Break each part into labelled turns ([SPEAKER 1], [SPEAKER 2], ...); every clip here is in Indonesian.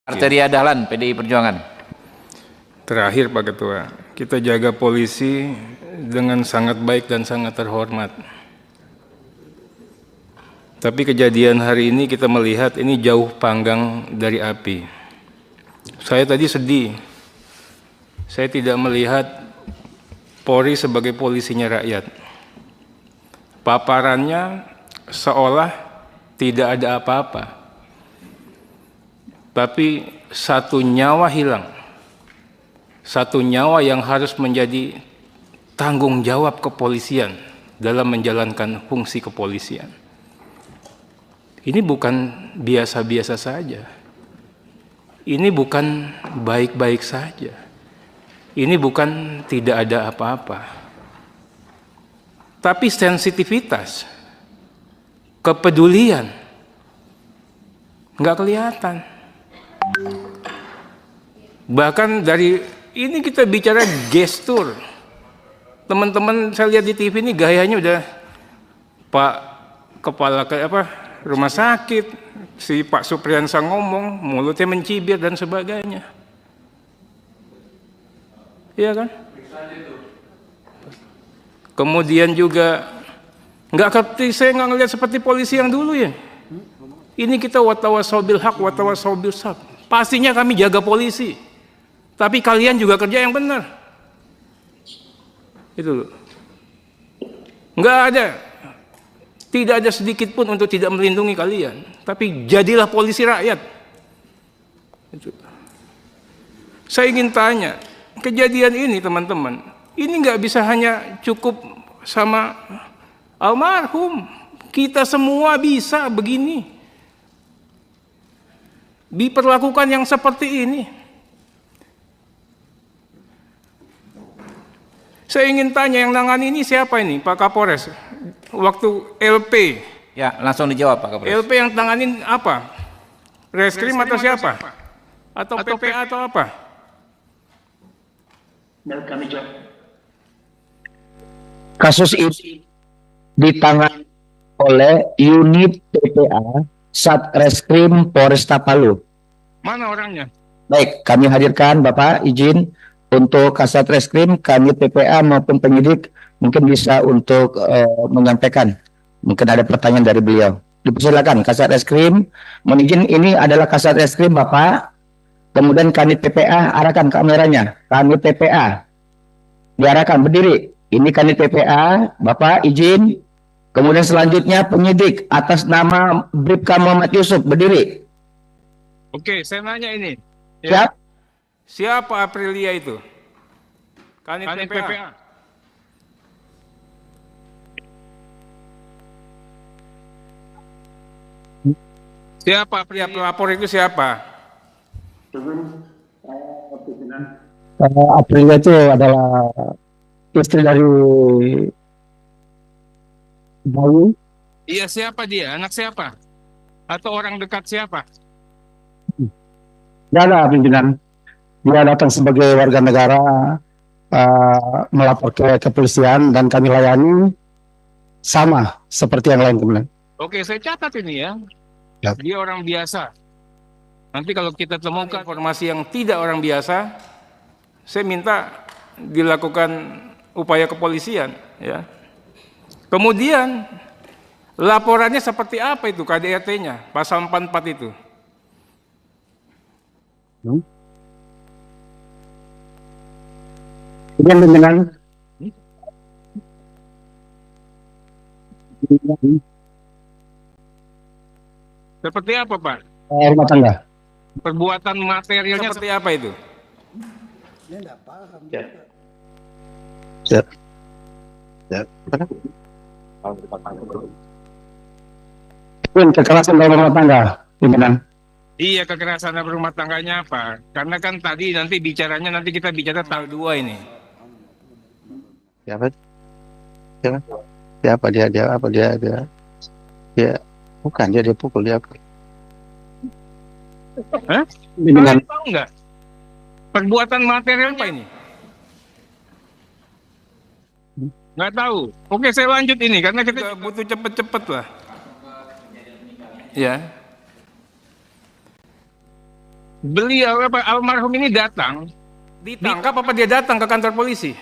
[SPEAKER 1] Arteria Dahlan, PDI Perjuangan.
[SPEAKER 2] Terakhir Pak Ketua, kita jaga polisi dengan sangat baik dan sangat terhormat. Tapi kejadian hari ini kita melihat ini jauh panggang dari api. Saya tadi sedih. Saya tidak melihat Polri sebagai polisinya rakyat. Paparannya seolah tidak ada apa-apa. Tapi satu nyawa hilang, satu nyawa yang harus menjadi tanggung jawab kepolisian dalam menjalankan fungsi kepolisian. Ini bukan biasa-biasa saja. Ini bukan baik-baik saja. Ini bukan tidak ada apa-apa. Tapi sensitivitas, kepedulian, nggak kelihatan. Bahkan dari ini kita bicara gestur. Teman-teman saya lihat di TV ini gayanya udah Pak Kepala rumah sakit, si Pak Supriyansa ngomong, mulutnya mencibir dan sebagainya. Iya kan? Kemudian juga saya nggak ngelihat seperti polisi yang dulu ya. Ini kita watawasaubil haq, watawasaubil sabr. Pastinya kami jaga polisi, tapi kalian juga kerja yang benar. Itu nggak ada, tidak ada sedikit pun untuk tidak melindungi kalian. Tapi jadilah polisi rakyat. Itu. Saya ingin tanya, kejadian ini teman-teman, ini nggak bisa hanya cukup sama almarhum. Kita semua bisa begini. Diperlakukan yang seperti ini. Saya ingin tanya, yang nangani ini siapa ini, Pak Kapolres? Waktu LP.
[SPEAKER 1] Ya, langsung dijawab Pak Kapolres.
[SPEAKER 2] LP yang tanganin apa? Reskrim atau siapa? Atau PPA atau apa?
[SPEAKER 3] Kami jawab. Kasus ini ditangani oleh unit PPA Satreskrim Polresta Palu.
[SPEAKER 2] Mana orangnya?
[SPEAKER 3] Baik, kami hadirkan Bapak, izin untuk Kasat Reskrim, kami PPA maupun penyidik mungkin bisa untuk menyampaikan. Mungkin ada pertanyaan dari beliau. Dipersilakan Kasat Reskrim, izin ini adalah Kasat Reskrim Bapak. Kemudian kami PPA arahkan kameranya. Kami PPA diarahkan berdiri. Ini kami PPA, Bapak izin. Kemudian selanjutnya penyidik atas nama Bribka Muhammad Yusuf berdiri.
[SPEAKER 2] Oke, saya nanya ini.
[SPEAKER 3] Siap?
[SPEAKER 2] Siapa Aprilia itu? Kanit PPA. Siapa Aprilia? Pelapor itu siapa?
[SPEAKER 3] Aprilia itu adalah istri dari Bayu.
[SPEAKER 2] Iya, siapa dia? Anak siapa? Atau orang dekat siapa?
[SPEAKER 3] Tidak ada pimpinan. Dia datang sebagai warga negara melapor ke kepolisian dan kami layani sama seperti yang lain kemudian.
[SPEAKER 2] Oke, saya catat ini ya.
[SPEAKER 3] Ya.
[SPEAKER 2] Dia orang biasa. Nanti kalau kita temukan informasi yang tidak orang biasa, saya minta dilakukan upaya kepolisian ya. Kemudian laporannya seperti apa itu KDRT-nya, pasal 44 itu?
[SPEAKER 3] Dengan
[SPEAKER 2] Seperti apa Pak?
[SPEAKER 3] rumah tangga.
[SPEAKER 2] Perbuatan materialnya seperti apa itu?
[SPEAKER 3] Dia tidak paham. Siap. Siap. Kekerasan dalam rumah tangga, pimpinan.
[SPEAKER 2] Iya, kekerasan dalam rumah tangganya apa? Karena kan tadi nanti bicaranya nanti kita bicara tanggal 2 ini.
[SPEAKER 3] Siapa? Siapa dia? Dia bukan dia pukul dia.
[SPEAKER 2] Hah?
[SPEAKER 3] Pimpinan.
[SPEAKER 2] Tahu nggak? Perbuatan material apa ini? Nggak tahu. Oke, saya lanjut ini karena kita butuh cepet-cepet lah. Ya. beliau almarhum ini datang, ditangkap apa dia datang ke kantor polisi?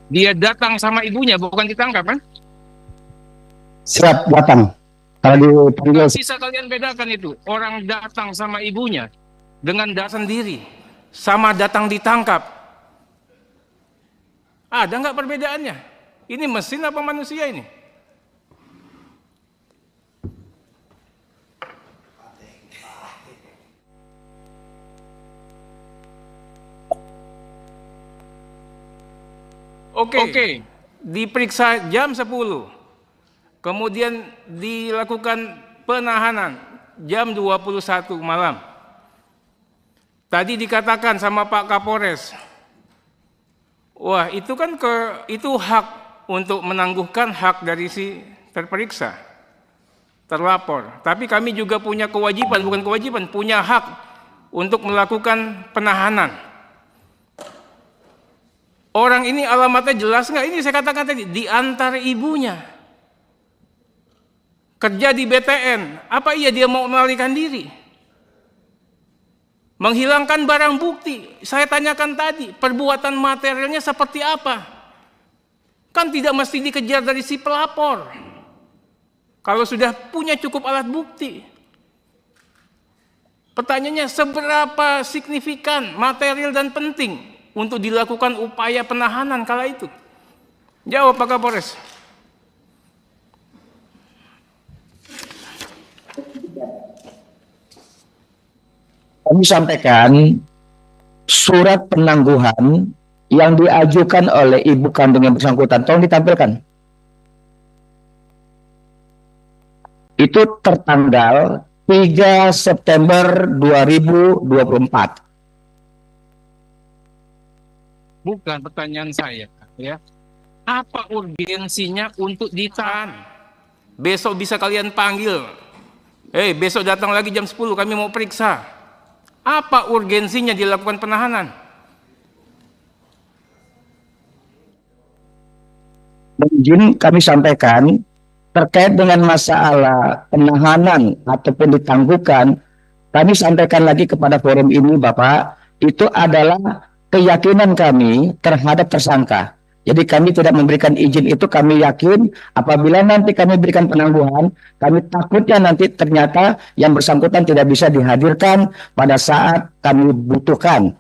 [SPEAKER 2] Dia datang sama ibunya, bukan ditangkap kan?
[SPEAKER 3] Siap datang. Kalau dipanggil
[SPEAKER 2] Nggak bisa kalian bedakan itu. Orang datang sama ibunya dengan datang sendiri, sama datang ditangkap. Ada nggak perbedaannya? Ini mesin apa manusia ini? Oke. Diperiksa jam 10. Kemudian dilakukan penahanan jam 21 malam. Tadi dikatakan sama Pak Kapolres, wah itu kan itu hak untuk menangguhkan hak dari si terperiksa, terlapor. Tapi kami juga punya kewajiban, bukan kewajiban, punya hak untuk melakukan penahanan. Orang ini alamatnya jelas nggak? Ini saya katakan tadi, diantar ibunya. Kerja di BTN, apa iya dia mau melarikan diri? Menghilangkan barang bukti, saya tanyakan tadi, perbuatan materialnya seperti apa? Kan tidak mesti dikejar dari si pelapor. Kalau sudah punya cukup alat bukti. Pertanyaannya, seberapa signifikan, material dan penting untuk dilakukan upaya penahanan kala itu? Jawab Pak Kapolres.
[SPEAKER 3] kami sampaikan surat penangguhan yang diajukan oleh ibu kandung yang bersangkutan. Tolong ditampilkan. Itu tertanggal 3 September 2024.
[SPEAKER 2] Bukan pertanyaan saya, ya. Apa urgensinya untuk ditahan? Besok bisa kalian panggil. Besok datang lagi jam 10, kami mau periksa. Apa urgensinya dilakukan penahanan?
[SPEAKER 3] Izin kami sampaikan terkait dengan masalah penahanan ataupun ditangguhkan, kami sampaikan lagi kepada forum ini Bapak, itu adalah keyakinan kami terhadap tersangka. Jadi kami tidak memberikan izin itu, kami yakin apabila nanti kami berikan penangguhan, kami takutnya nanti ternyata yang bersangkutan tidak bisa dihadirkan pada saat kami butuhkan.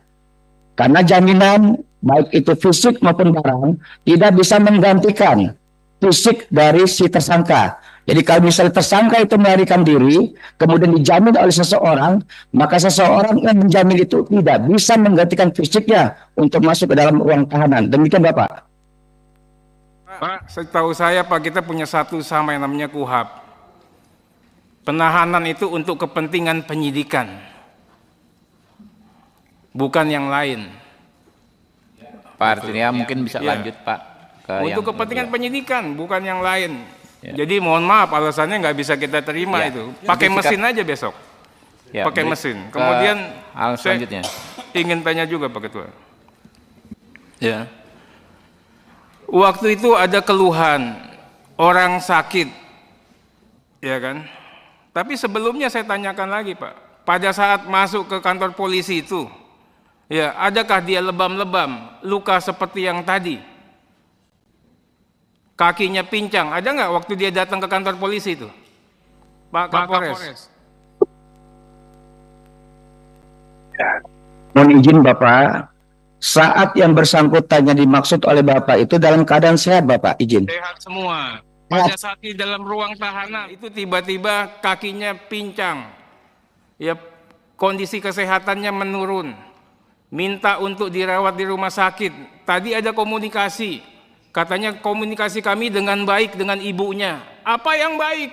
[SPEAKER 3] Karena jaminan baik itu fisik maupun barang tidak bisa menggantikan fisik dari si tersangka. Jadi kalau misalnya tersangka itu melarikan diri, kemudian dijamin oleh seseorang, maka seseorang yang menjamin itu tidak bisa menggantikan fisiknya untuk masuk ke dalam ruang tahanan. Demikian Bapak.
[SPEAKER 2] Pak, setahu saya Pak, kita punya satu sama yang namanya KUHAP. Penahanan itu untuk kepentingan penyidikan, bukan yang lain.
[SPEAKER 1] Pak Artinya mungkin bisa lanjut Pak.
[SPEAKER 2] Untuk kepentingan penyidikan, bukan yang lain. Jadi mohon maaf, alasannya nggak bisa kita terima itu. Pakai mesin aja besok. Pakai mesin. Kemudian
[SPEAKER 1] hal selanjutnya.
[SPEAKER 2] Ingin tanya juga Pak Ketua. Ya. Waktu itu ada keluhan orang sakit, ya kan? Tapi sebelumnya saya tanyakan lagi Pak, pada saat masuk ke kantor polisi itu, ya adakah dia lebam-lebam, luka seperti yang tadi? Kakinya pincang, ada nggak waktu dia datang ke kantor polisi itu? Pak Kapolres.
[SPEAKER 3] Mohon izin Bapak, saat yang bersangkutannya dimaksud oleh Bapak itu dalam keadaan sehat Bapak, izin.
[SPEAKER 2] Sehat semua. Pada saat di dalam ruang tahanan itu tiba-tiba kakinya pincang. Ya, kondisi kesehatannya menurun. Minta untuk dirawat di rumah sakit. Tadi ada komunikasi. Katanya komunikasi kami dengan baik dengan ibunya. Apa yang baik?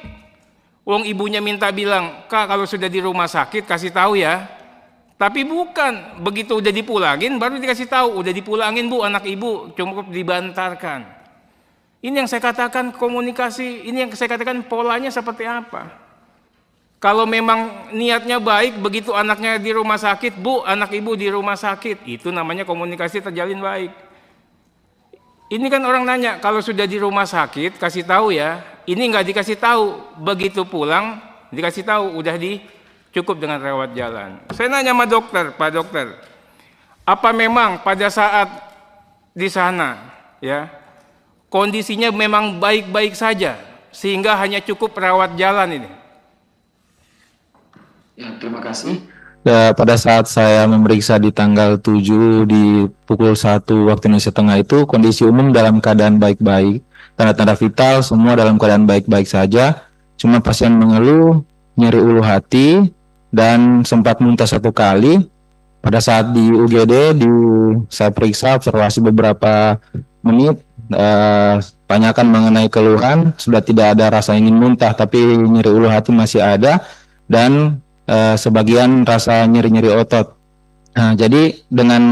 [SPEAKER 2] Wong ibunya minta bilang, "Kak, kalau sudah di rumah sakit kasih tahu ya." Tapi bukan, begitu udah dipulangin baru dikasih tahu, udah dipulangin Bu anak ibu, cukup dibantarkan. Ini yang saya katakan komunikasi, ini yang saya katakan polanya seperti apa. Kalau memang niatnya baik, begitu anaknya di rumah sakit, Bu anak ibu di rumah sakit, itu namanya komunikasi terjalin baik. Ini kan orang nanya, kalau sudah di rumah sakit kasih tahu ya, Ini nggak dikasih tahu, begitu pulang dikasih tahu udah cukup dengan rawat jalan. Saya nanya sama dokter, Pak Dokter, apa memang pada saat di sana ya kondisinya memang baik-baik saja sehingga hanya cukup rawat jalan ini?
[SPEAKER 4] Ya, terima kasih.
[SPEAKER 5] Pada saat saya memeriksa di tanggal 7 di pukul 1 waktu Indonesia Tengah itu kondisi umum dalam keadaan baik-baik, tanda-tanda vital semua dalam keadaan baik-baik saja. Cuma pasien mengeluh nyeri ulu hati dan sempat muntah 1 kali. Pada saat di UGD saya periksa observasi beberapa menit, tanyakan mengenai keluhan, sudah tidak ada rasa ingin muntah, tapi nyeri ulu hati masih ada dan sebagian rasa nyeri-nyeri otot. Nah, jadi dengan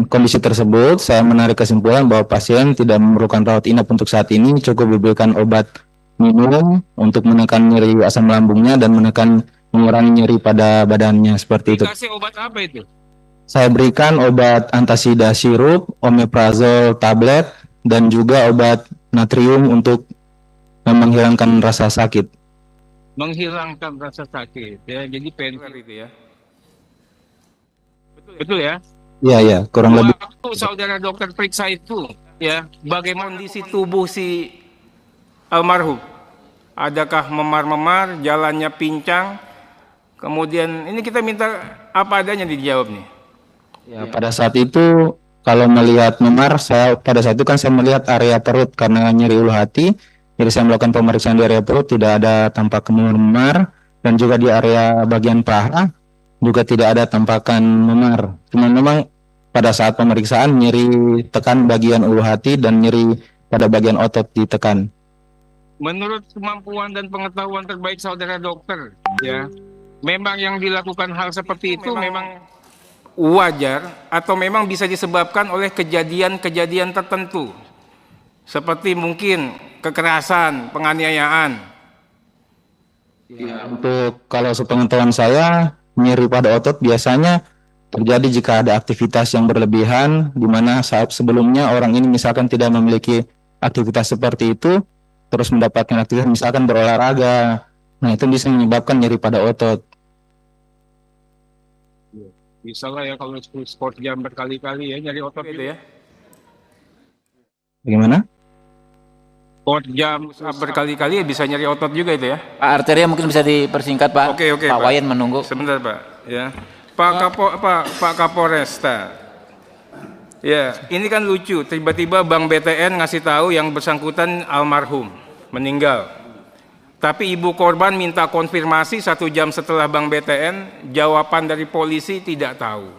[SPEAKER 5] kondisi tersebut saya menarik kesimpulan bahwa pasien tidak memerlukan rawat inap untuk saat ini, cukup diberikan obat minum untuk menekan nyeri asam lambungnya dan mengurangi nyeri pada badannya seperti itu.
[SPEAKER 2] Dikasih obat apa itu?
[SPEAKER 5] Saya berikan obat antasida sirup, omeprazol tablet, dan juga obat natrium untuk menghilangkan rasa sakit.
[SPEAKER 2] Menghilangkan rasa sakit ya, jadi painkiller itu ya. Betul ya?
[SPEAKER 5] Iya, kurang lebih.
[SPEAKER 2] Waktu saudara dokter periksa itu ya, bagaimana kondisi tubuh si almarhum? Adakah memar-memar, jalannya pincang? Kemudian ini kita minta apa adanya dijawab nih.
[SPEAKER 5] Ya, pada saat itu kalau melihat memar, pada saat itu kan saya melihat area perut karena nyeri ulu hati. Jadi saya melakukan pemeriksaan di area perut, tidak ada tampak memar, dan juga di area bagian paha juga tidak ada tampakan memar. Cuma memang pada saat pemeriksaan nyeri tekan bagian ulu hati dan nyeri pada bagian otot ditekan.
[SPEAKER 2] Menurut kemampuan dan pengetahuan terbaik saudara dokter, ya, memang yang dilakukan hal seperti itu memang wajar atau memang bisa disebabkan oleh kejadian-kejadian tertentu, seperti mungkin kekerasan, penganiayaan.
[SPEAKER 5] Ya, untuk kalau sepengetahuan saya, nyeri pada otot biasanya terjadi jika ada aktivitas yang berlebihan, di mana saat sebelumnya orang ini misalkan tidak memiliki aktivitas seperti itu, terus mendapatkan aktivitas misalkan berolahraga. Nah, itu bisa menyebabkan nyeri pada otot.
[SPEAKER 2] Bisa lah ya kalau sport jam berkali-kali ya nyari otot itu ya.
[SPEAKER 5] Bagaimana?
[SPEAKER 2] Sport jam berkali-kali ya bisa nyari otot juga itu ya.
[SPEAKER 1] Pak arteria mungkin bisa dipersingkat Pak.
[SPEAKER 2] Oke,
[SPEAKER 1] Pak
[SPEAKER 2] Pak.
[SPEAKER 1] Wayan menunggu.
[SPEAKER 2] Sebentar Pak ya. Pak Kapolresta. Ya, ini kan lucu. Tiba-tiba Bank BTN ngasih tahu yang bersangkutan almarhum meninggal. Tapi ibu korban minta konfirmasi 1 jam setelah Bank BTN, jawaban dari polisi tidak tahu.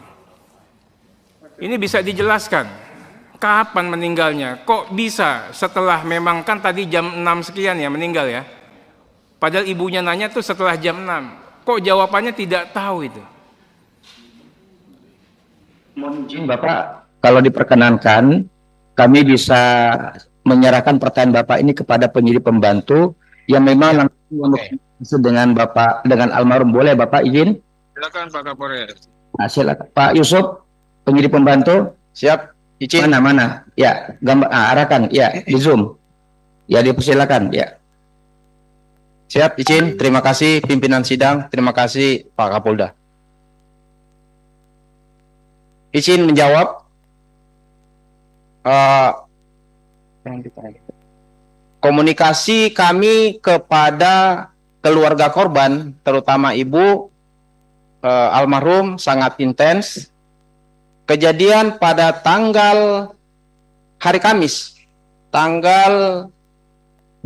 [SPEAKER 2] Ini bisa dijelaskan. Kapan meninggalnya? Kok bisa setelah memang kan tadi jam 6 sekian ya meninggal ya? Padahal ibunya nanya tuh setelah jam 6. Kok jawabannya tidak tahu itu?
[SPEAKER 3] Mohon izin Bapak, kalau diperkenankan, kami bisa menyerahkan pertanyaan Bapak ini kepada penyidik pembantu yang memang langsung dengan Bapak, dengan almarhum. Boleh Bapak izin?
[SPEAKER 2] Silakan Pak Kapolres.
[SPEAKER 3] Nah, silakan. Pak Yusuf, penyidik pembantu.
[SPEAKER 4] Siap. Izin.
[SPEAKER 3] Mana? Ya, gambar, arahkan. Ya, di Zoom. Ya, dipersilakan. Ya.
[SPEAKER 4] Siap, izin. Terima kasih pimpinan sidang. Terima kasih Pak Kapolda. Izin menjawab. Komunikasi kami kepada keluarga korban, terutama ibu almarhum, sangat intens. Kejadian pada tanggal hari Kamis, tanggal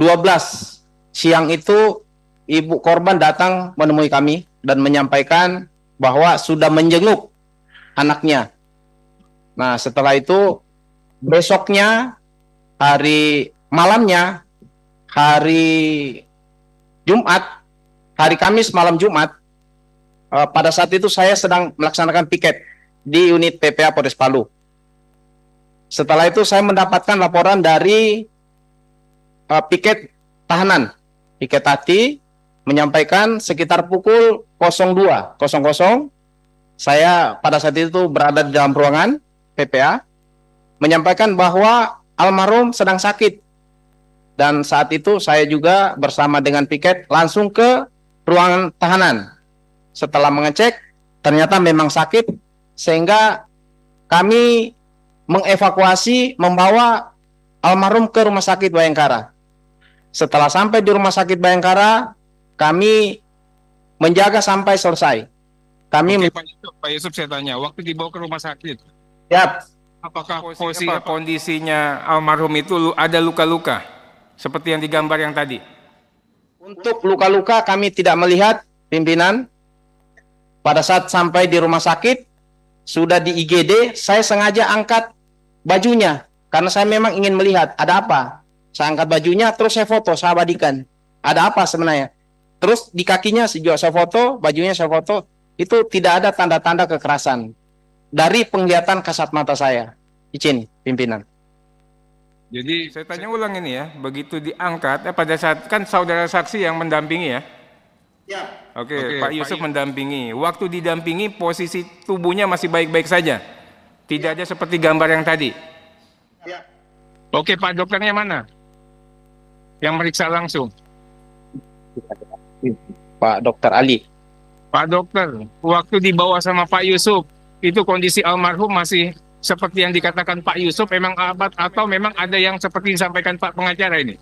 [SPEAKER 4] 12 siang itu, ibu korban datang menemui kami dan menyampaikan bahwa sudah menjenguk anaknya. Nah, setelah itu besoknya, malamnya, hari Jumat, hari Kamis malam Jumat, pada saat itu saya sedang melaksanakan piket di unit PPA Polres Palu. Setelah itu saya mendapatkan laporan dari piket tahanan, piket Tati, menyampaikan sekitar pukul 02.00, saya pada saat itu berada di dalam ruangan PPA, menyampaikan bahwa almarhum sedang sakit Dan saat itu saya juga bersama dengan piket langsung ke ruangan tahanan. Setelah mengecek, ternyata memang sakit, sehingga kami mengevakuasi, membawa almarhum ke Rumah Sakit Bayangkara. Setelah sampai di Rumah Sakit Bayangkara, kami menjaga sampai selesai. Kami
[SPEAKER 2] Oke, Pak Yusuf saya tanya, waktu dibawa ke rumah sakit,
[SPEAKER 4] siap.
[SPEAKER 2] apakah kondisinya almarhum itu ada luka-luka seperti yang digambar yang tadi?
[SPEAKER 4] Untuk luka-luka kami tidak melihat, pimpinan. Pada saat sampai di rumah sakit, sudah di IGD, saya sengaja angkat bajunya. Karena saya memang ingin melihat, ada apa. Saya angkat bajunya, terus saya foto, saya abadikan. Ada apa sebenarnya. Terus di kakinya juga saya foto, bajunya saya foto. Itu tidak ada tanda-tanda kekerasan. Dari penglihatan kasat mata saya. Izin, pimpinan.
[SPEAKER 2] Jadi saya tanya ulang ini ya, begitu diangkat, pada saat kan saudara saksi yang mendampingi ya? Oke, Pak Yusuf mendampingi. Waktu didampingi posisi tubuhnya masih baik-baik saja. Tidak ada seperti gambar yang tadi. Oke, Pak dokternya mana? Yang meriksa langsung.
[SPEAKER 4] Pak Dokter Ali.
[SPEAKER 2] Pak dokter, waktu dibawa sama Pak Yusuf, itu kondisi almarhum masih seperti yang dikatakan Pak Yusuf, memang abad atau memang ada yang seperti disampaikan Pak pengacara ini?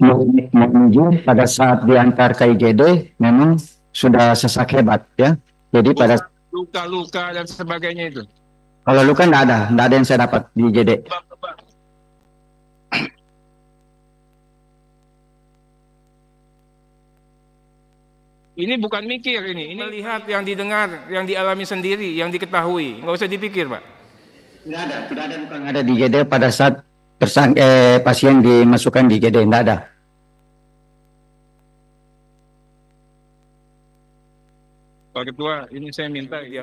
[SPEAKER 3] Mohon pada saat diantar ke IGD memang sudah sesak hebat ya. Jadi pada
[SPEAKER 2] Luka-luka dan sebagainya itu.
[SPEAKER 3] kalau luka enggak ada yang saya dapat di IGD.
[SPEAKER 2] Ini bukan mikir ini melihat yang didengar, yang dialami sendiri, yang diketahui. Nggak usah dipikir, Pak.
[SPEAKER 3] Tidak ada luka yang ada di IGD pada saat pasien dimasukkan di IGD, tidak ada.
[SPEAKER 2] Pak Ketua, ini saya minta ya.